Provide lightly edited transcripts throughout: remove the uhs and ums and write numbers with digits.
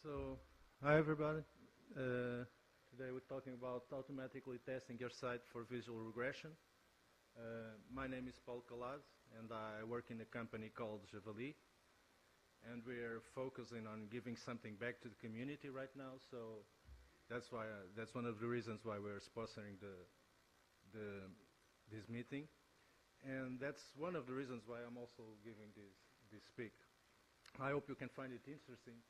So, hi everybody. Today we're talking about automatically testing your site for visual regression. My name is Paulo, and I work in a company called Javali. And we're focusing on giving something back to the community right now. So that's why that's one of the reasons why we're sponsoring this meeting. And that's one of the reasons why I'm also giving this speak. I hope you can find it interesting,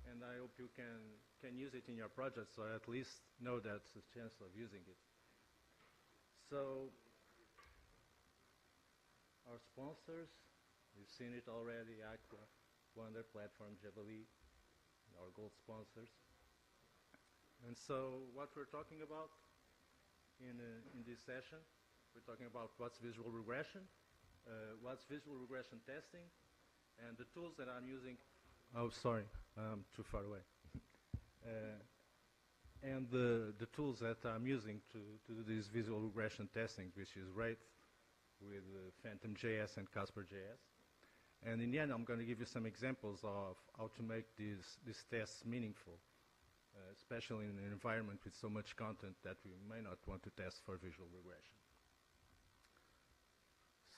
and I hope you can use it in your project, so at least know that's a chance of using it. So, our sponsors, you've seen it already, Aqua, Wonder Platform, Javali, our gold sponsors. And so, what we're talking about in this session, we're talking about what's visual regression, what's visual regression testing, and the tools that I'm using. Oh, sorry, I'm too far away. And the tools that I'm using to do this visual regression testing, which is Wraith with PhantomJs and CasperJs. And in the end, I'm going to give you some examples of how to make these tests meaningful, especially in an environment with so much content that we may not want to test for visual regression.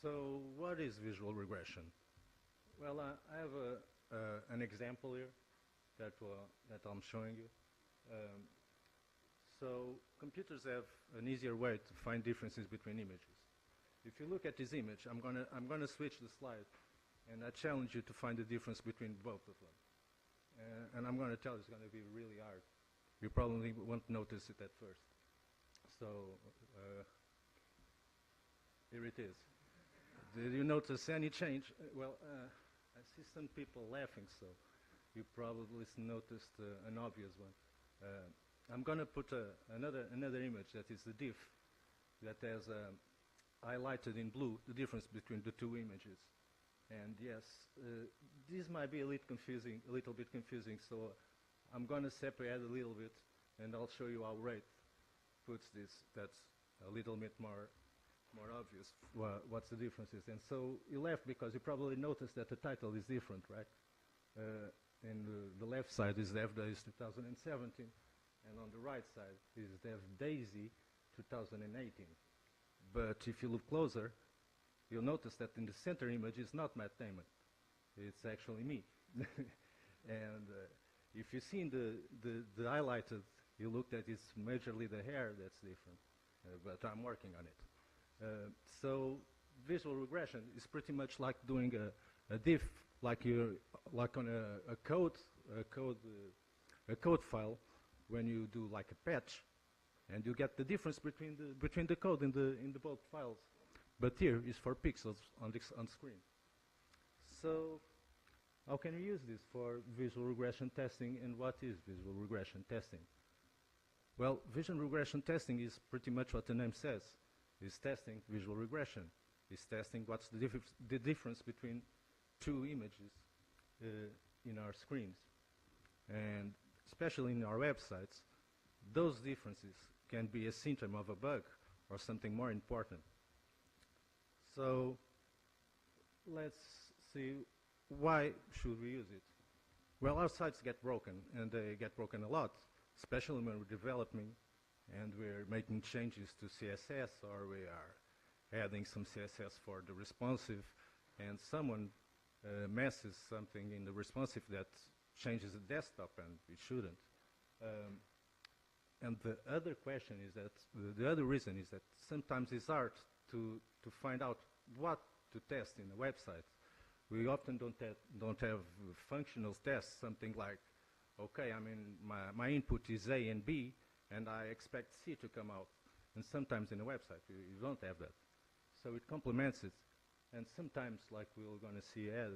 So what is visual regression? Well, I have an example here that I'm showing you. So computers have an easier way to find differences between images. If you look at this image, I'm gonna switch the slide, and I challenge you to find the difference between both of them. And I'm gonna tell you it's gonna be really hard. You probably won't notice it at first. So here it is. Did you notice any change? Well, I see some people laughing, so you probably noticed an obvious one. I'm going to put another image that is the diff that has highlighted in blue the difference between the two images. And yes, this might be a little bit confusing, so I'm going to separate a little bit, and I'll show you how Wraith puts this. That's a little bit more obvious what's the difference is. And so you laughed because you probably noticed that the title is different, right? And the left side is Dev Days 2017, and on the right side is Dev Daisy 2018. But if you look closer, you'll notice that in the center image is not Matt Damon. It's actually me. And if you see in the highlighted, you look at it's majorly the hair that's different, but I'm working on it. So visual regression is pretty much like doing a diff, like on a code file when you do like a patch, and you get the difference between the code in the both files. But here is for pixels on screen. So how can you use this for visual regression testing, and what is visual regression testing? Well, visual regression testing is pretty much what the name says. Is testing visual regression. Is testing what's the difference between two images in our screens. And especially in our websites, those differences can be a symptom of a bug or something more important. So let's see, why should we use it? Well, our sites get broken, and they get broken a lot, especially when we're developing and we're making changes to CSS, or we are adding some CSS for the responsive, and someone messes something in the responsive that changes the desktop, and it shouldn't. And the other question is that, the other reason is that sometimes it's hard to find out what to test in a website. We often don't have functional tests, something like, okay, I mean, my input is A and B, and I expect C to come out. And sometimes in a website, you don't have that. So it complements it. And sometimes, like we're going to see ahead,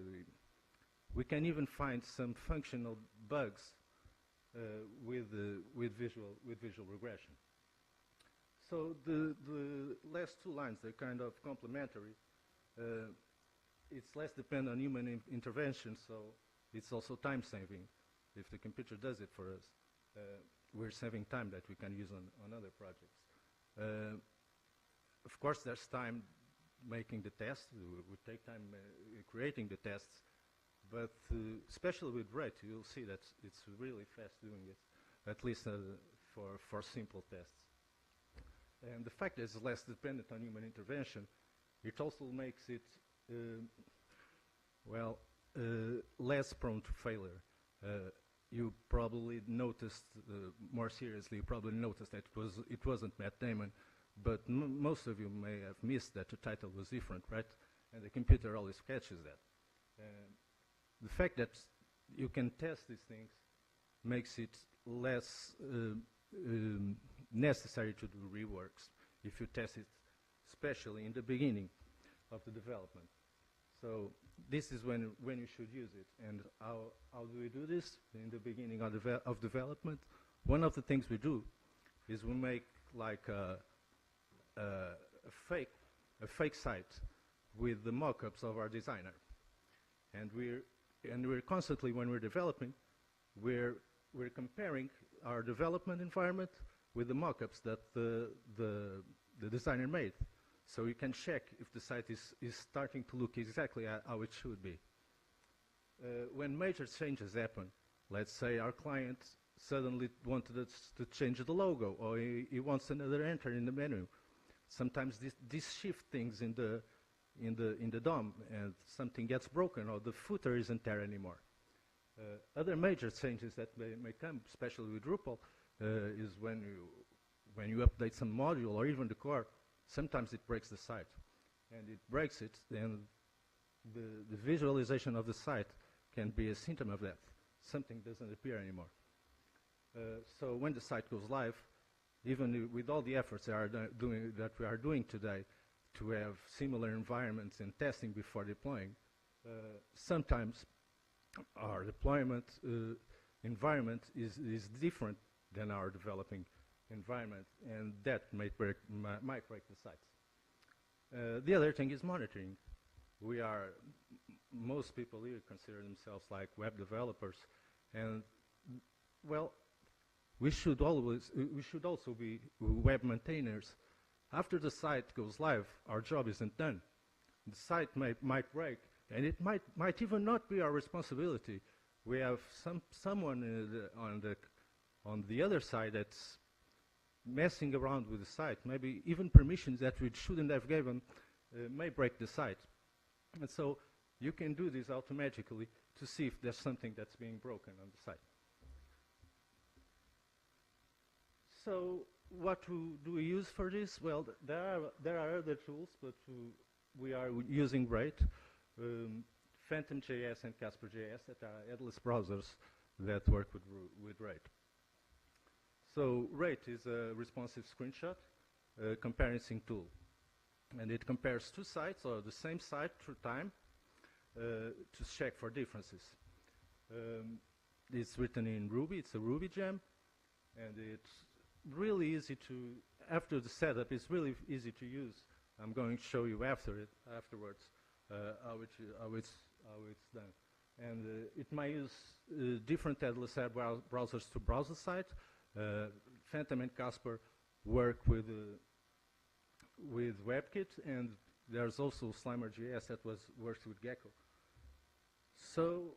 we can even find some functional bugs with visual regression. So the last two lines, they're kind of complementary. It's less dependent on human intervention, so it's also time-saving. If the computer does it for us, we're saving time that we can use on other projects. Of course, there's time making the tests. We take time creating the tests, But especially with Wraith, you'll see that it's really fast doing it, at least for simple tests. And the fact that it's less dependent on human intervention, it also makes it, less prone to failure. You probably noticed, more seriously, you probably noticed that it wasn't Matt Damon, but most of you may have missed that the title was different, right? And the computer always catches that. The fact that you can test these things makes it less necessary to do reworks if you test it, especially in the beginning of the development. So this is when you should use it. And how do we do this in the beginning of development? One of the things we do is we make like a fake site with the mock-ups of our designer. And we're constantly, when we're developing, we're comparing our development environment with the mock-ups that the designer made. So you can check if the site is starting to look exactly how it should be. When major changes happen, let's say our client suddenly wanted us to change the logo, or he wants another enter in the menu. Sometimes this shift things in the DOM, and something gets broken, or the footer isn't there anymore. Other major changes that may come, especially with Drupal, is when you update some module or even the core. Sometimes it breaks the site, and it breaks it, and the visualization of the site can be a symptom of that. Something doesn't appear anymore. So when the site goes live, even with all the efforts that we are doing today to have similar environments and testing before deploying, sometimes our deployment environment is different than our developing environment, and that might break the sites. The other thing is monitoring. Most people here consider themselves like web developers, and well, we should also be web maintainers. After the site goes live, our job isn't done. The site might break, and it might even not be our responsibility. We have someone on the other side that's messing around with the site. Maybe even permissions that we shouldn't have given may break the site. And so you can do this automatically to see if there's something that's being broken on the site. So what do we use for this? Well, there are other tools, but we are using Wraith, PhantomJs and CasperJs that are headless browsers that work with Wraith. So Wraith is a responsive screenshot comparison tool. And it compares two sites or the same site through time to check for differences. It's written in Ruby. It's a Ruby gem. And it's really easy to, after the setup, it's really easy to use. I'm going to show you afterwards how it's done. And it might use different headless browsers to browse the site. Phantom and Casper work with WebKit, and there's also Slimer.js that works with Gecko. So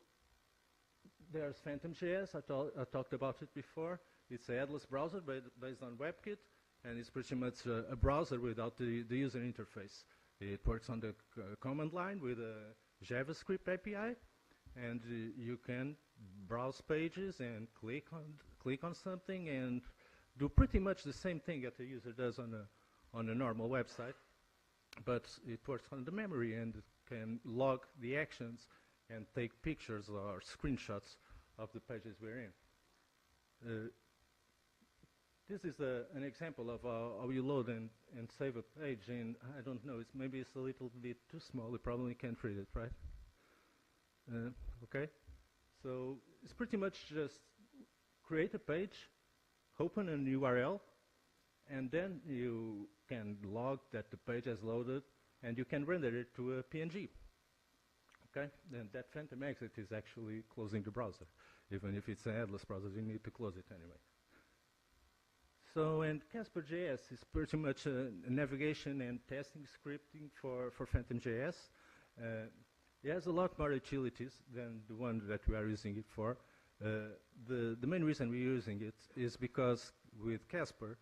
there's PhantomJs. I talked about it before. It's a headless browser based on WebKit, and it's pretty much a browser without the user interface. It works on the command line with a JavaScript API, and you can browse pages and click on something and do pretty much the same thing that a user does on a normal website, but it works on the memory and can log the actions and take pictures or screenshots of the pages we're in. This is an example of how you load and save a page, and I don't know, maybe it's a little bit too small. You probably can't read it, right? Okay, so it's pretty much just create a page, open an URL, and then you can log that the page has loaded, and you can render it to a PNG. Okay, then that phantom exit is actually closing the browser. Even if it's a headless browser, you need to close it anyway. So, and CasperJS is pretty much a navigation and testing scripting for PhantomJS. It has a lot more utilities than the one that we are using it for. The main reason we're using it is because with Casper,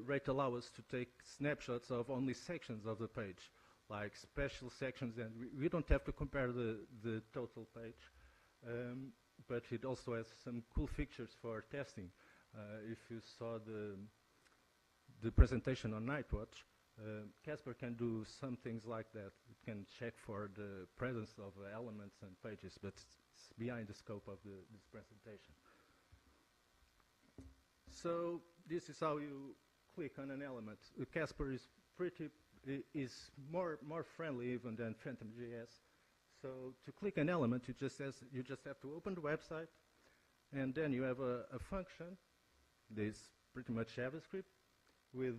Wraith allows us to take snapshots of only sections of the page, like special sections, and we don't have to compare the total page. But it also has some cool features for testing. If you saw the presentation on Nightwatch, Casper can do some things like that. It can check for the presence of elements and pages, but it's behind the scope of this presentation. So this is how you click on an element. Casper is more friendly even than PhantomJs. So to click an element, you just have to open the website, and then you have a function. This pretty much JavaScript with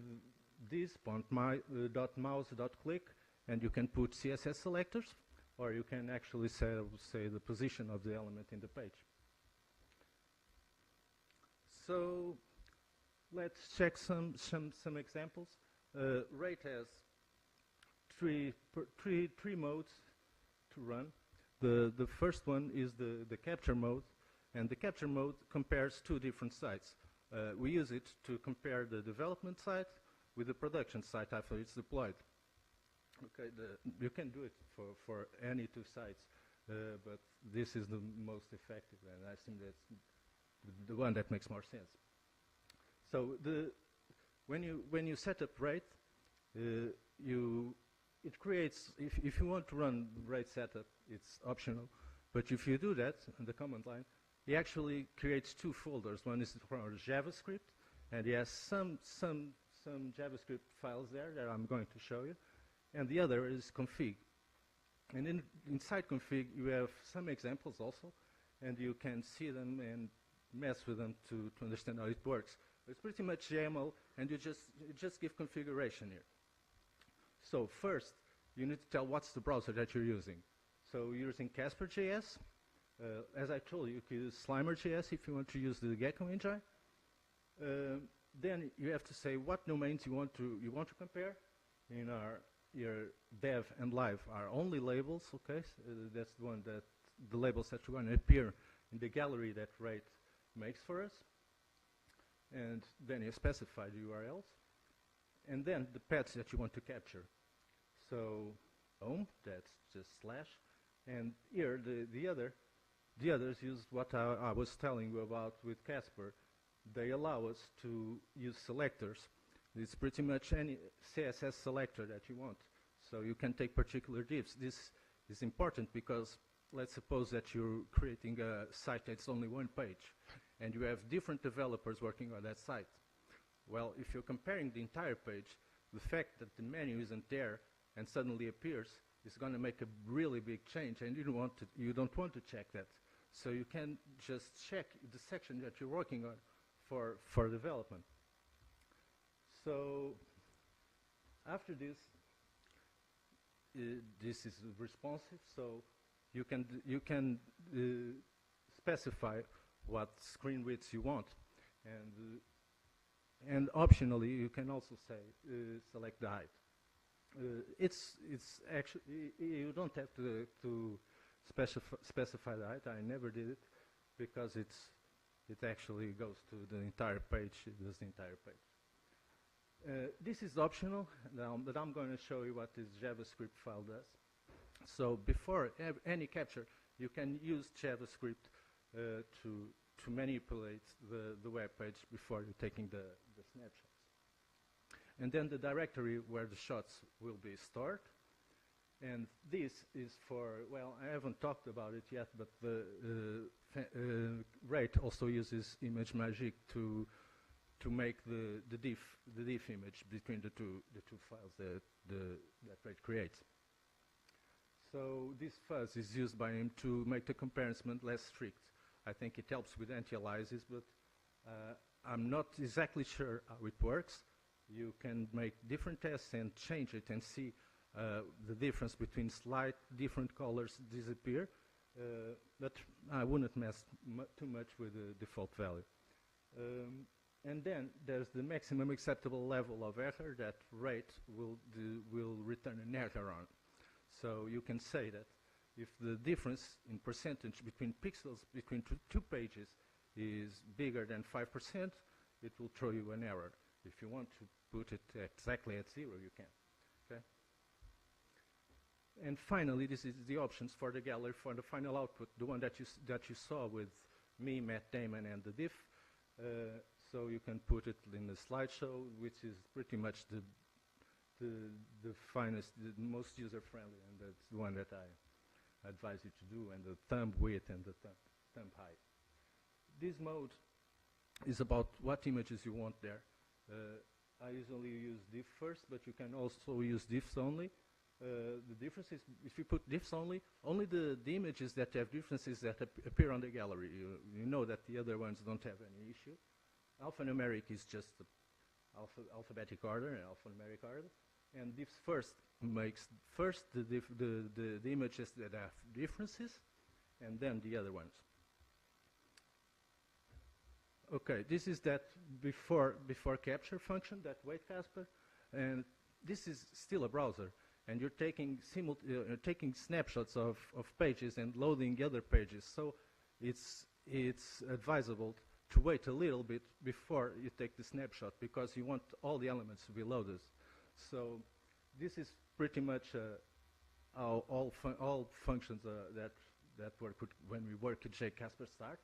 this .mouse.click, and you can put CSS selectors, or you can actually say the position of the element in the page. So let's check some examples. Wraith has three modes to run. The first one is the capture mode, and the capture mode compares two different sites. We use it to compare the development site with the production site after it's deployed. Okay, you can do it for any two sites, but this is the most effective, and I think that's the one that makes more sense. So when you set up Wraith, it creates, if you want to run Wraith setup, it's optional, but if you do that in the command line, it actually creates two folders. One is for JavaScript, and it has some JavaScript files there that I'm going to show you, and the other is config. And inside config, you have some examples also, and you can see them and mess with them to understand how it works. It's pretty much YAML, and you just give configuration here. So first, you need to tell what's the browser that you're using. So you're using CasperJs. As I told you, you can use Slimer.js if you want to use the Gecko engine. Then you have to say what domains you want to compare. In your dev and live are only labels, okay? So that's the one that the labels that are going to appear in the gallery that Wraith makes for us. And then you specify the URLs. And then the paths that you want to capture. So home, that's just slash. And here, the others use what I was telling you about with Casper. They allow us to use selectors. It's pretty much any CSS selector that you want. So you can take particular divs. This is important because let's suppose that you're creating a site that's only one page, and you have different developers working on that site. Well, if you're comparing the entire page, the fact that the menu isn't there and suddenly appears is going to make a really big change, and you don't want to check that. So you can just check the section that you're working on for development. So after this, this is responsive. So you can specify what screen widths you want, and optionally you can also say select the height. It's actually you don't have to specify the height. I never did it because it actually goes to the entire page. It does the entire page. This is optional, but I'm going to show you what this JavaScript file does. So before any capture, you can use JavaScript to manipulate the web page before you're taking the snapshots. And then the directory where the shots will be stored. And this is for, well, I haven't talked about it yet, but the Wraith also uses ImageMagick to make the diff image between the two files that Wraith creates. So this fuzz is used by him to make the comparison less strict. I think it helps with anti-aliases, but I'm not exactly sure how it works. You can make different tests and change it and see the difference between slight different colors disappear, but I wouldn't mess too much with the default value. And then there's the maximum acceptable level of error that Wraith will return an error on. So you can say that if the difference in percentage between pixels between two pages is bigger than 5%, it will throw you an error. If you want to put it exactly at 0, you can. Okay? And finally, this is the options for the gallery for the final output, the one that you saw with me, Matt Damon, and the diff. So you can put it in the slideshow, which is pretty much the finest, the most user-friendly, and that's the one that I advise you to do, and the thumb width and the thumb height. This mode is about what images you want there. I usually use diff first, but you can also use diffs only. The difference is, if you put diffs only the images that have differences that appear on the gallery. You know that the other ones don't have any issue. Alphanumeric is just the alphabetic order and alphanumeric order. And diffs first makes first the images that have differences, and then the other ones. Okay, this is that before capture function, that wait Casper, and this is still a browser, and you're taking snapshots of pages and loading other pages. So it's advisable to wait a little bit before you take the snapshot, because you want all the elements to be loaded. So this is pretty much how all functions that work when we work in Casper start.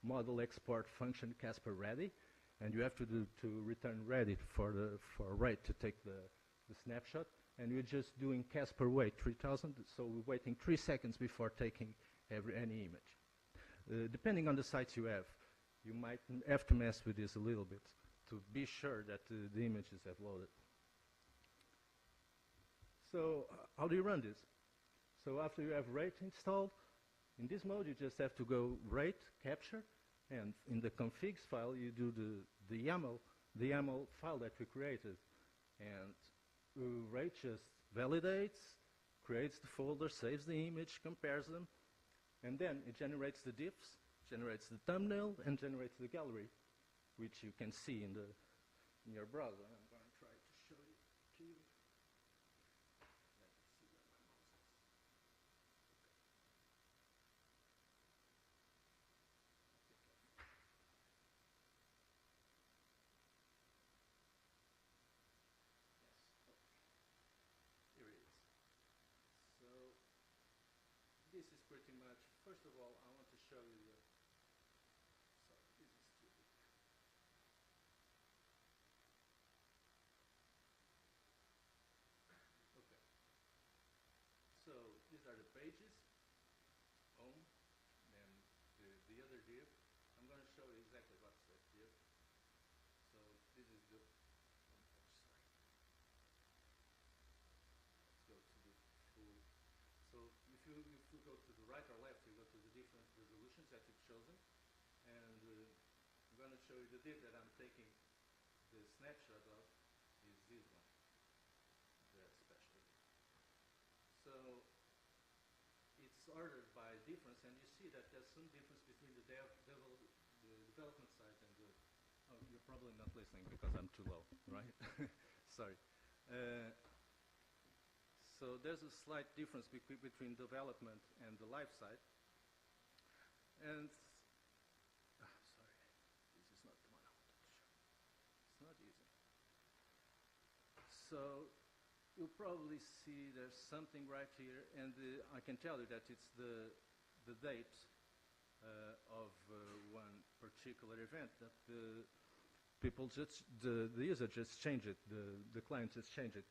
Model export function Casper ready, and you have to return ready for Wraith to take the snapshot, and we're just doing Casper wait 3000, so we're waiting 3 seconds before taking any image. Depending on the sites you have, you might have to mess with this a little bit to be sure that the images have loaded. So how do you run this? So after you have Wraith installed, in this mode you just have to go Wraith capture, and in the configs file you do the YAML file that we created, and Wraith just validates, creates the folder, saves the image, compares them, and then it generates the diffs, generates the thumbnail, and generates the gallery, which you can see in your browser. I'm going to try to show it to you. This is pretty much, first of all, I want to show you the, sorry, this is too big. Okay. So these are the pages, home, and the other div. I'm going to show you exactly what's that div. So this is the, let's go to the full. So if you go to the right or left, you go to the different resolutions that you've chosen. And I'm going to show you the div that I'm taking the snapshot of is this one, the special div. So it's ordered by difference, and you see that there's some difference between the development side and the, oh, you're probably not listening because I'm too low, right? Sorry. So there's a slight difference between development and the live side. And, sorry, this is not the one I wanted to show. It's not easy. So you'll probably see there's something right here, and I can tell you that it's the date of one particular event that the user just changed it, the client just changed it.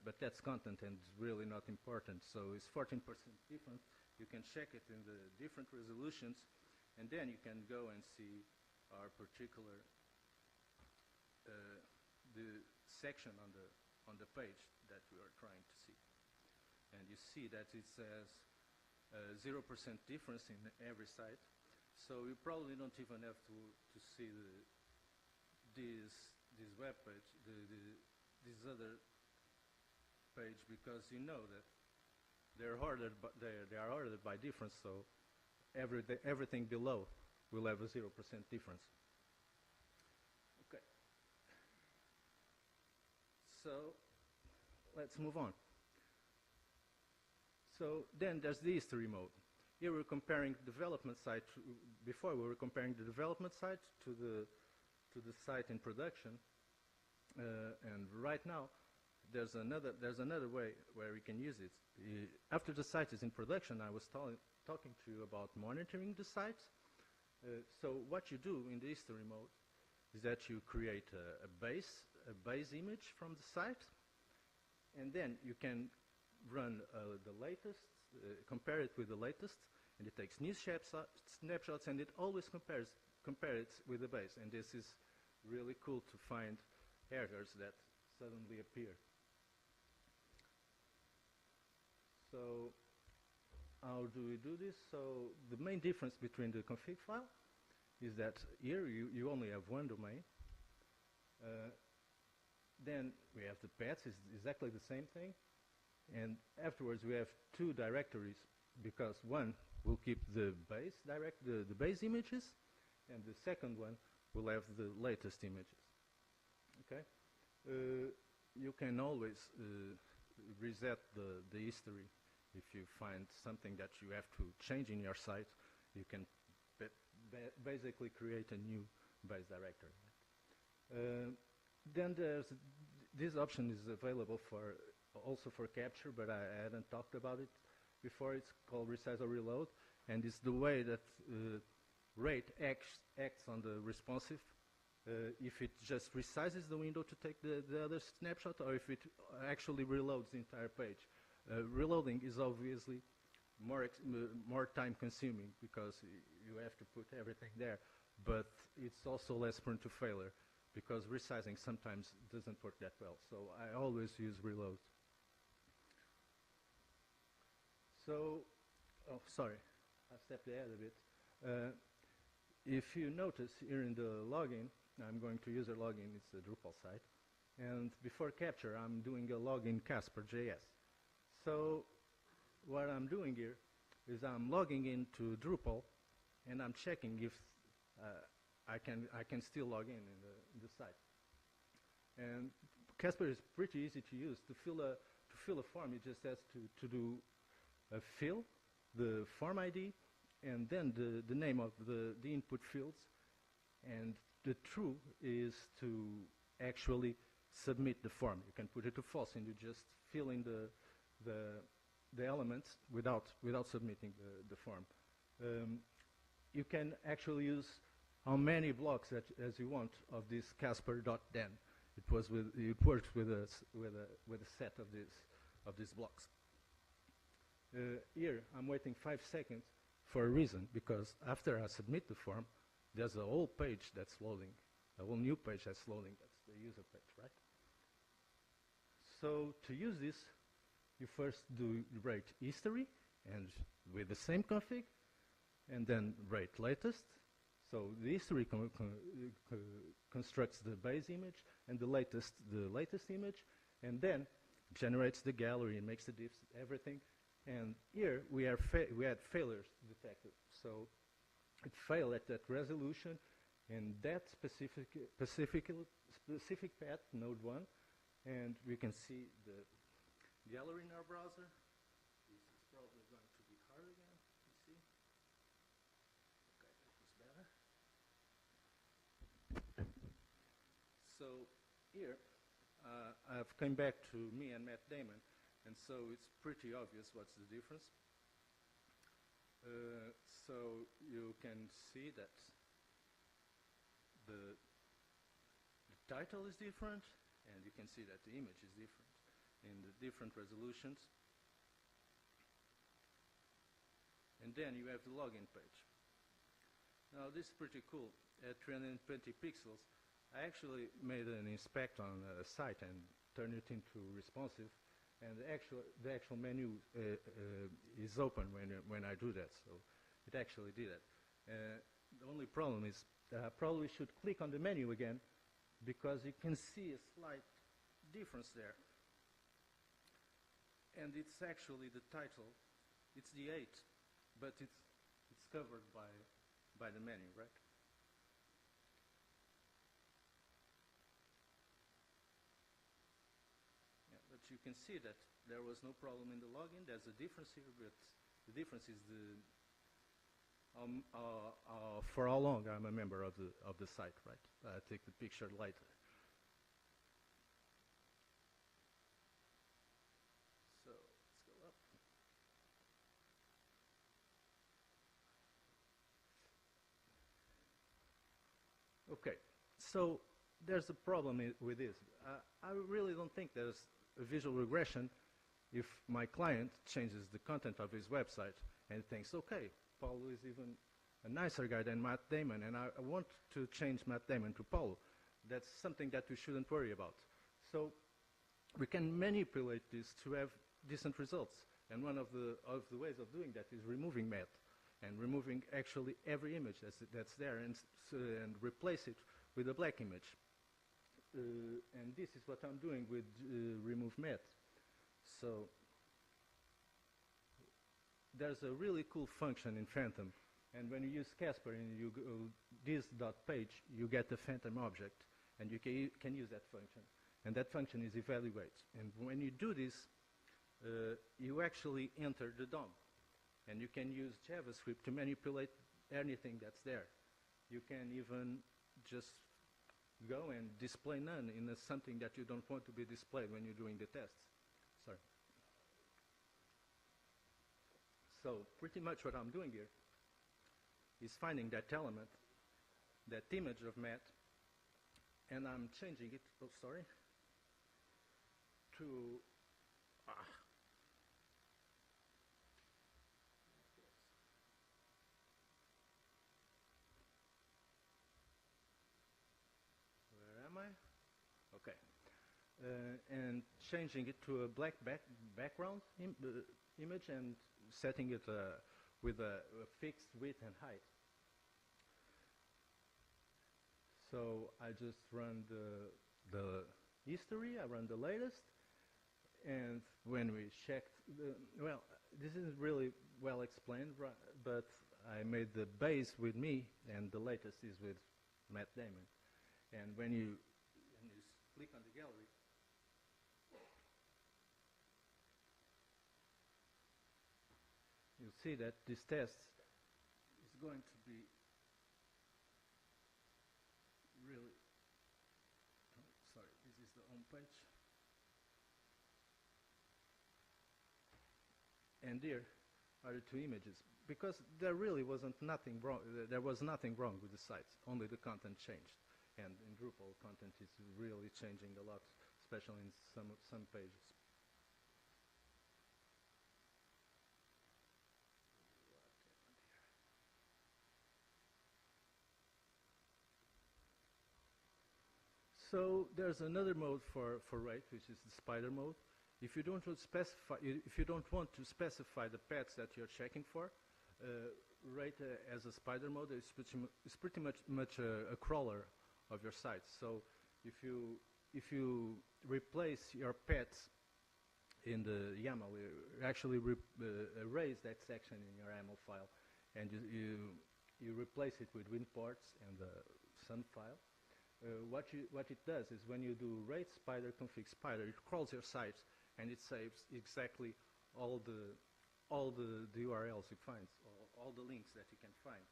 But that's content and really not important. So it's 14% different. You can check it in the different resolutions, and then you can go and see our particular the section on the page that we are trying to see. And you see that it says 0% difference in every site. So you probably don't even have to see this web page, this other page, because you know that they are ordered by difference, so everything below will have a 0% difference. Okay. So let's move on. So then there's the history mode. Here we're comparing development site. Before we were comparing the development site to the site in production, and right now there's another way where we can use it. After the site is in production, I was talking to you about monitoring the site. So what you do in the history mode is that you create a base image from the site, and then you can run the latest, compare it with the latest, and it takes new snapshots, and it always compares it with the base. And this is really cool to find errors that suddenly appear. So how do we do this? So the main difference between the config file is that here you only have one domain. Then we have the paths, is exactly the same thing. And afterwards we have two directories, because one will keep the base images, and the second one will have the latest images. Okay? You can always reset the history if you find something that you have to change in your site. You can basically create a new base directory. Then this option is available also for capture, but I hadn't talked about it before. It's called resize or reload, and it's the way that Wraith acts on the responsive. If it just resizes the window to take the other snapshot, or if it actually reloads the entire page. Reloading is obviously more time consuming, because you have to put everything there, but it's also less prone to failure, because resizing sometimes doesn't work that well. So I always use reload. So, oh, sorry, I stepped ahead a bit. If you notice here in the login, I'm going to user login, it's a Drupal site. And before capture, I'm doing a login CasperJs. So what I'm doing here is I'm logging into Drupal, and I'm checking if I can still log in the site. And Casper is pretty easy to use. To fill a form, it just has to do a fill, the form ID, and then the name of the input fields. And the true is to actually submit the form. You can put it to false, and you just fill in the elements without submitting the form. You can actually use how many blocks as you want of this Casper.den. It works with a set of these blocks. Here I'm waiting 5 seconds for a reason, because after I submit the form, there's a whole page that's loading, a whole new page that's loading. That's the user page, right? So to use this, you first do Wraith history, and with the same config, and then Wraith latest. So the history constructs the base image, and the latest image, and then generates the gallery and makes the diffs, everything. And here we had failures detected. So it failed at that resolution, and that specific path, node 1, and we can see the gallery in our browser. This is probably going to be hard again, you see. Okay, that was better. So here, I've come back to me and Matt Damon, and so it's pretty obvious what's the difference. So you can see that the title is different, and you can see that the image is different in the different resolutions. And then you have the login page. Now this is pretty cool. At 320 pixels, I actually made an inspect on a site and turned it into responsive, and the actual menu is open when I do that. So it actually did it. The only problem is I probably should click on the menu again, because you can see a slight difference there. And it's actually the title. It's the 8, but it's covered by the menu, right? Yeah, but you can see that there was no problem in the login. There's a difference here, but the difference is for how long I'm a member of the site, right? I take the picture later. So let's go up. Okay, so there's a problem with this. I really don't think there's a visual regression if my client changes the content of his website and thinks, okay, Paulo is even a nicer guy than Matt Damon, and I want to change Matt Damon to Paulo. That's something that we shouldn't worry about. So we can manipulate this to have decent results. And one of the ways of doing that is removing Matt and removing actually every image that's there and replace it with a black image. And this is what I'm doing with remove Matt. So there's a really cool function in Phantom, and when you use Casper and you go this dot page, you get the Phantom object, and you can use that function. And that function is evaluate. And when you do this, you actually enter the DOM, and you can use JavaScript to manipulate anything that's there. You can even just go and display none in something that you don't want to be displayed when you're doing the tests. Sorry. So pretty much what I'm doing here is finding that element, that image of Matt, and I'm changing it, oh sorry, to, where am I? Okay. And changing it to a black background image and setting it with a fixed width and height. So I just run the history, I run the latest, and when we checked, well, this isn't really well explained, but I made the base with me, and the latest is with Matt Damon. And when you click on the gallery, you'll see that this test is going to be really, sorry, this is the home page. And here are the two images, because there really wasn't nothing wrong. There was nothing wrong with the sites, only the content changed. And in Drupal, content is really changing a lot, especially in some pages. So there's another mode for Wraith, which is the spider mode. If you don't want to specify the paths that you're checking for, Wraith as a spider mode is pretty much a crawler of your site. So if you replace your paths in the YAML, you actually erase that section in your YAML file, and you replace it with winports and the sun file. What it does is when you do Wraith spider config spider, it crawls your site and it saves exactly all the URLs you find, all the links that you can find.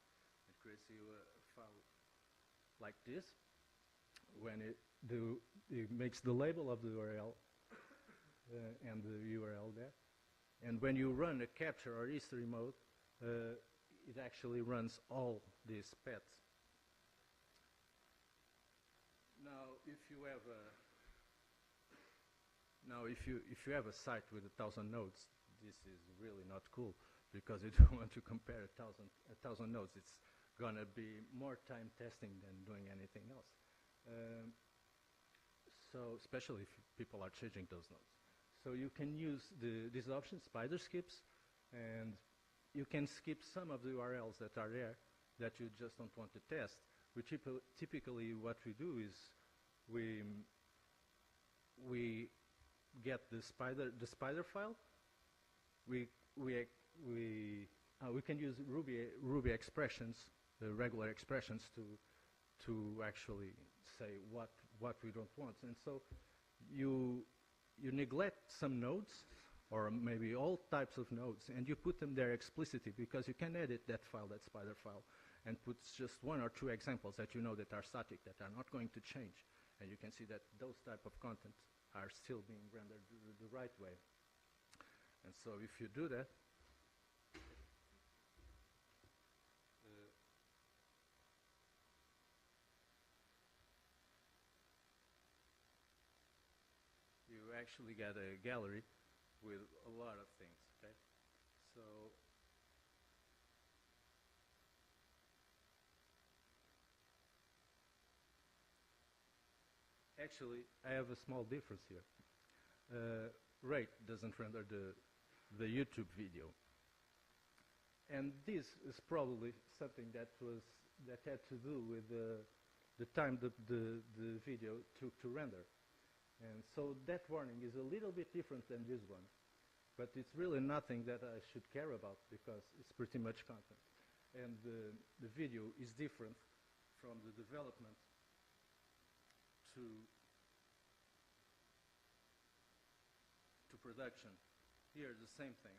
It creates you a file like this. When it makes the label of the URL and the URL there, and when you run a capture or history mode, it actually runs all these paths. Now, if you have a site with 1,000 nodes, this is really not cool, because you don't want to compare 1,000 nodes. It's gonna be more time testing than doing anything else. So especially if people are changing those nodes. So you can use this option, spider skips, and you can skip some of the URLs that are there that you just don't want to test. Typically what we do is we get the spider file. We can use Ruby expressions, the regular expressions, to actually say what we don't want. And so you you neglect some nodes, or maybe all types of nodes, and you put them there explicitly because you can edit that file, that spider file, and put just one or two examples that you know that are static, that are not going to change. And you can see that those type of content are still being rendered the right way. And so if you do that, you actually get a gallery with a lot of things, okay? So actually, I have a small difference here. Wraith doesn't render the YouTube video. And this is probably something that had to do with the time the video took to render. And so that warning is a little bit different than this one. But it's really nothing that I should care about because it's pretty much content. And the video is different from the development to production. Here, the same thing.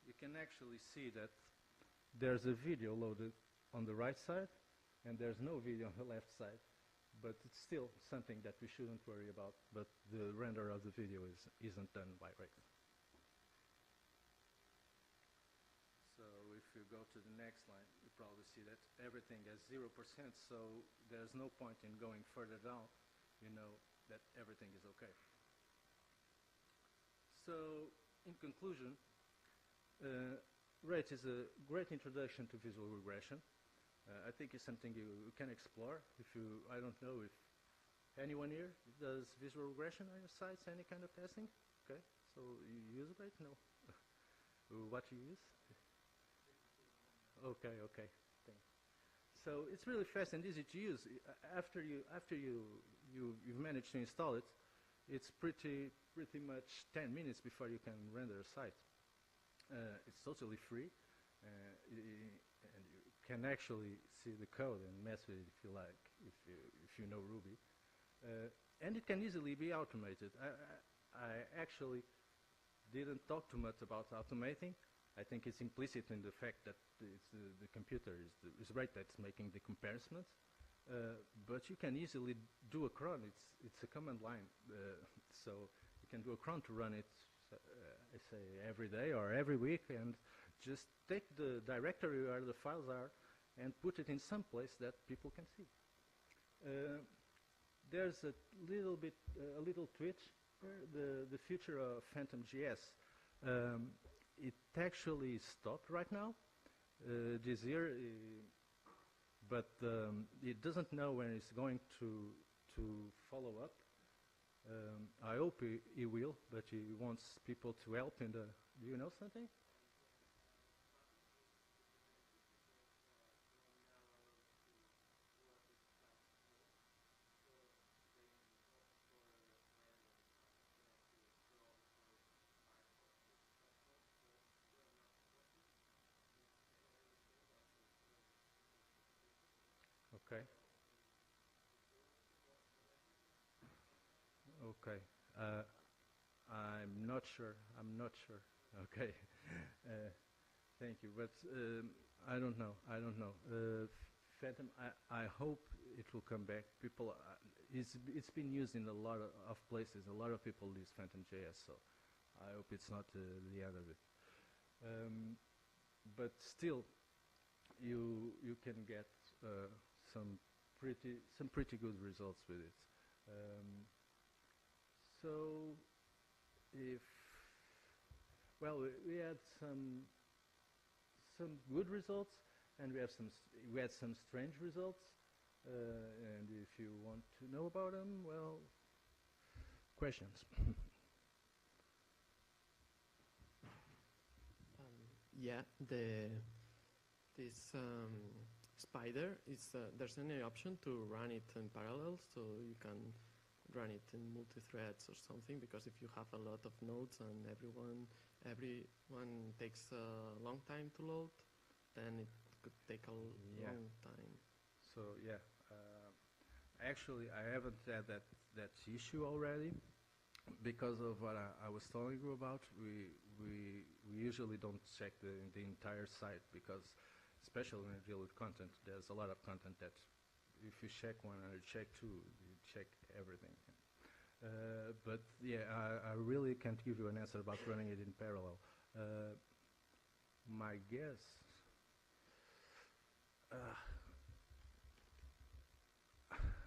You can actually see that there's a video loaded on the right side, and there's no video on the left side. But it's still something that we shouldn't worry about, but the render of the video isn't done by Wraith. So if you go to the next line, you probably see that everything has 0%, so there's no point in going further down. You know that everything is okay. So in conclusion, Wraith is a great introduction to visual regression. I think it's something you can explore. I don't know if anyone here does visual regression on your sites, any kind of testing? Okay, so you use Wraith? No. What you use? Okay, thanks. So it's really fast and easy to use. After you've managed to install it, it's pretty much 10 minutes before you can render a site. It's totally free, and you can actually see the code and mess with it if you like, if you know Ruby. And it can easily be automated. I actually didn't talk too much about automating. I think it's implicit in the fact that it's the computer is Wraith that's making the comparisons. But you can easily do a cron. It's a command line, so you can do a cron to run it, I say, every day or every week, and just take the directory where the files are and put it in some place that people can see. There's a little twitch here, the future of PhantomJs. It actually stopped right now this year. But it doesn't know when it's going to follow up. I hope he will, but he wants people to help in the... Do you know something? Okay. Okay. I'm not sure. Okay. Thank you. But I don't know. Phantom, I hope it will come back. People, it's been used in a lot of places. A lot of people use PhantomJs, so I hope it's not the end of it. But still, you can get some pretty good results with it. So we had some good results, and we had some strange results. And if you want to know about them, well, questions. Yeah, this spider is there's any option to run it in parallel, so you can run it in multi-threads or something, because if you have a lot of nodes and everyone takes a long time to load, then it could take a long time. So yeah, actually I haven't had that issue already, because of what I was telling you about, we usually don't check the entire site because, especially when you deal with content, there's a lot of content that if you check one or check two, you check everything. But yeah, I really can't give you an answer about running it in parallel. My guess,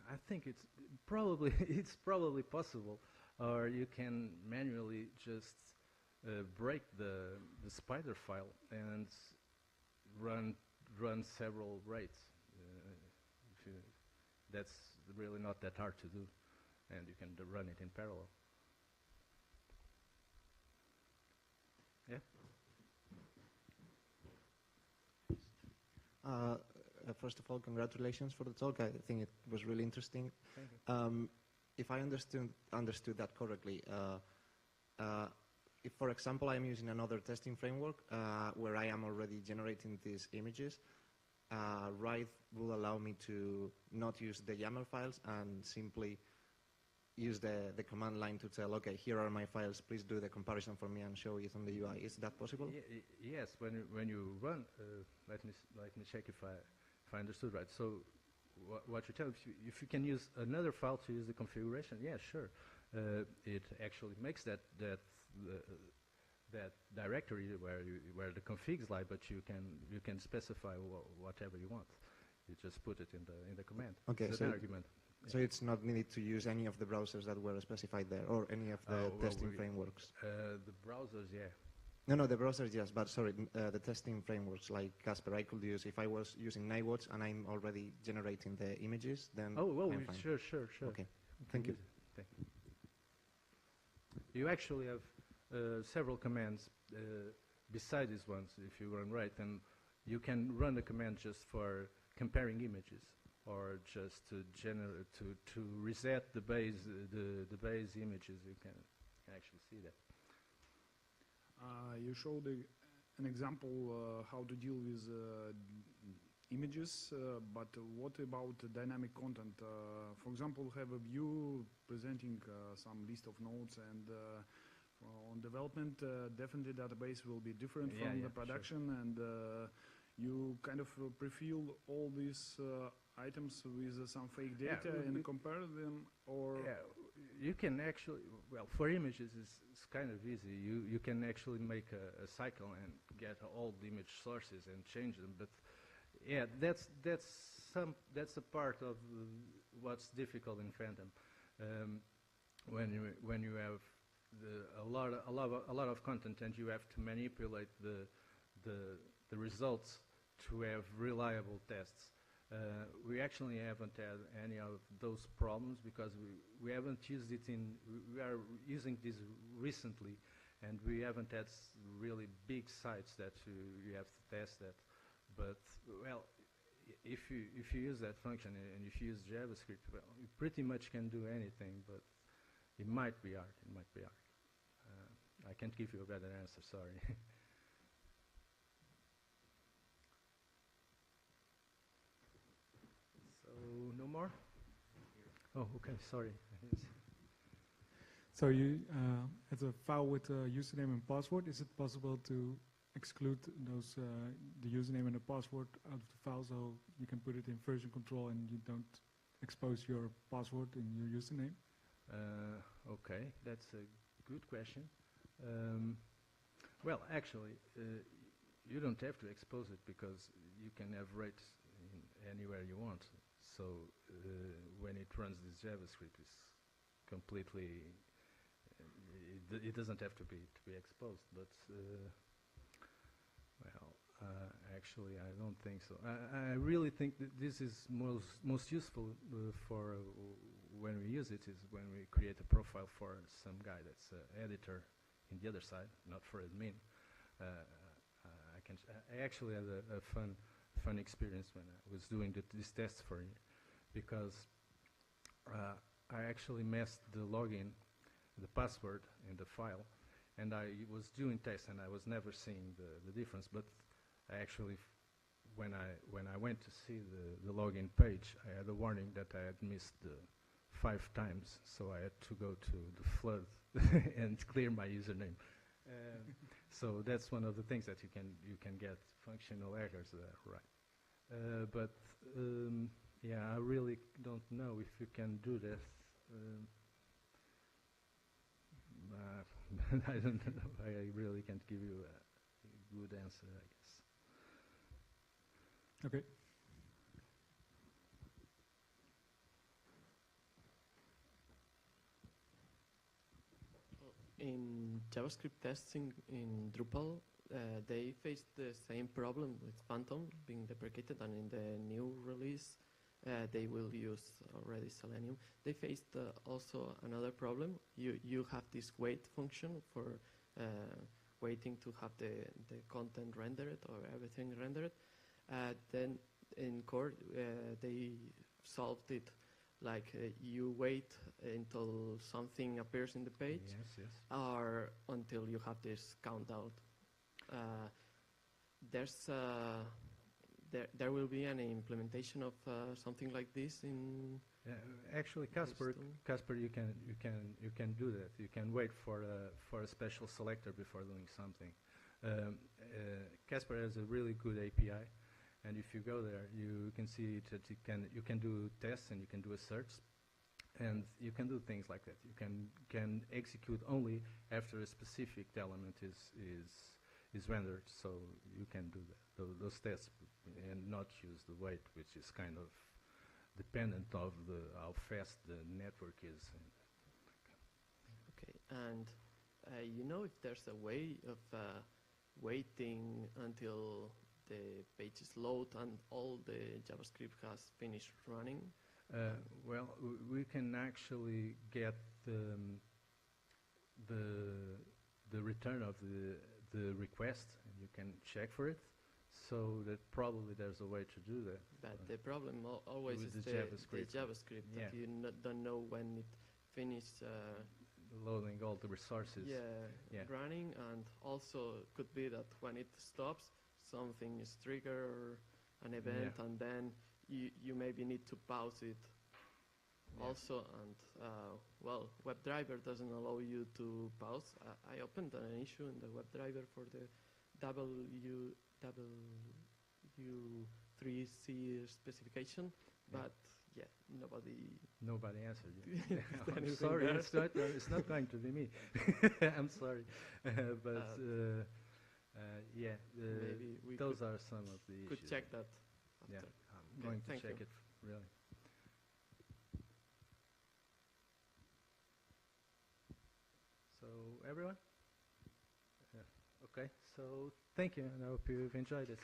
I think it's probably possible, or you can manually just break the spider file and run several wraiths. That's really not that hard to do, and you can run it in parallel. Yeah. First of all, congratulations for the talk. I think it was really interesting. Thank you. If I understood that correctly, if, for example, I'm using another testing framework where I am already generating these images, Wraith will allow me to not use the YAML files and simply use the command line to tell, okay, here are my files, please do the comparison for me and show it on the UI. Is that possible? Yes, when you run, let me check if I understood right. So what you tell, if you can use another file to use the configuration, yeah, sure. It actually makes that directory where the configs lie, but you can specify whatever you want. You just put it in the command. Okay, it's an argument. So it's not needed to use any of the browsers that were specified there, or any of the testing frameworks. The browsers, yeah. No, the browsers, yes, but sorry, the testing frameworks like Casper, I could use if I was using Nightwatch and I'm already generating the images, then I'm fine. Sure. Okay, thank you. Thank you. You actually have several commands beside these ones if you run Wraith, and you can run a command just for comparing images, or just to reset the base images. You can actually see that. You showed an example how to deal with images, but what about dynamic content? For example, have a view presenting some list of nodes, and on development, definitely database will be different from the production, sure. And you kind of pre-fill all these items with some fake data and compare them, or? Yeah, you can actually, well, for images it's kind of easy. You can actually make a cycle and get all the image sources and change them, but yeah, that's a part of what's difficult in Phantom. When you have a lot of content and you have to manipulate the results to have reliable tests. We actually haven't had any of those problems because we haven't used it we are using this recently, and we haven't had really big sites that you have to test that. But well, if you use that function and if you use JavaScript, well, you pretty much can do anything, but it might be hard. I can't give you a better answer, sorry. So no more? Oh, okay, sorry. So you, as a file with a username and password, is it possible to exclude those the username and the password out of the file, so you can put it in version control and you don't expose your password and your username? Okay, that's a good question. Well, actually, you don't have to expose it because you can have rates anywhere you want. So when it runs this JavaScript, it's completely. It doesn't have to be exposed, but. Actually, I don't think so. I really think that this is most useful for when we use it is when we create a profile for some guy that's editor in the other side, not for admin. I actually had a fun experience when I was doing these tests for you, because I actually messed the login, the password in the file, and I was doing tests and I was never seeing the difference. But I actually, when I went to see the login page, I had a warning that I had missed the 5 times, so I had to go to the flood and clear my username. So that's one of the things that you can get functional errors there, right? But yeah, I really don't know if you can do that. I don't know. I really can't give you a good answer, I guess. Okay. In JavaScript testing in Drupal, they faced the same problem with Phantom being deprecated, and in the new release, they will use already Selenium. They faced also another problem. You have this wait function for waiting to have the content rendered or everything rendered. Then in core, they solved it like you wait until something appears in the page, Yes. or until you have this countdown. There will be an implementation of something like this in. Actually, Casper, you can do that. You can wait for a special selector before doing something. Casper has a really good API, and if you go there, you can see that you can do tests and you can do a search, and you can do things like that. You can execute only after a specific element is rendered, so you can do that, those tests, and not use the wait, which is kind of dependent of how fast the network is. Okay, and you know if there's a way of waiting until the page is load and all the JavaScript has finished running? Well, we can actually get the return of the request, and you can check for it. So that probably there's a way to do that. But the problem always with is the JavaScript. that you don't know when it finishes Loading all the resources. running, and also could be that when it stops, something is triggered or an event, and then you maybe need to pause it. Also, and well, WebDriver doesn't allow you to pause. I opened an issue in the WebDriver for the W3C specification, but nobody answered you. I'm sorry, it's not going to be me. I'm sorry, but maybe those are some of the could issues. check that. Yeah, After. I'm going to check it really. So everyone, okay. So thank you, and I hope you've enjoyed it.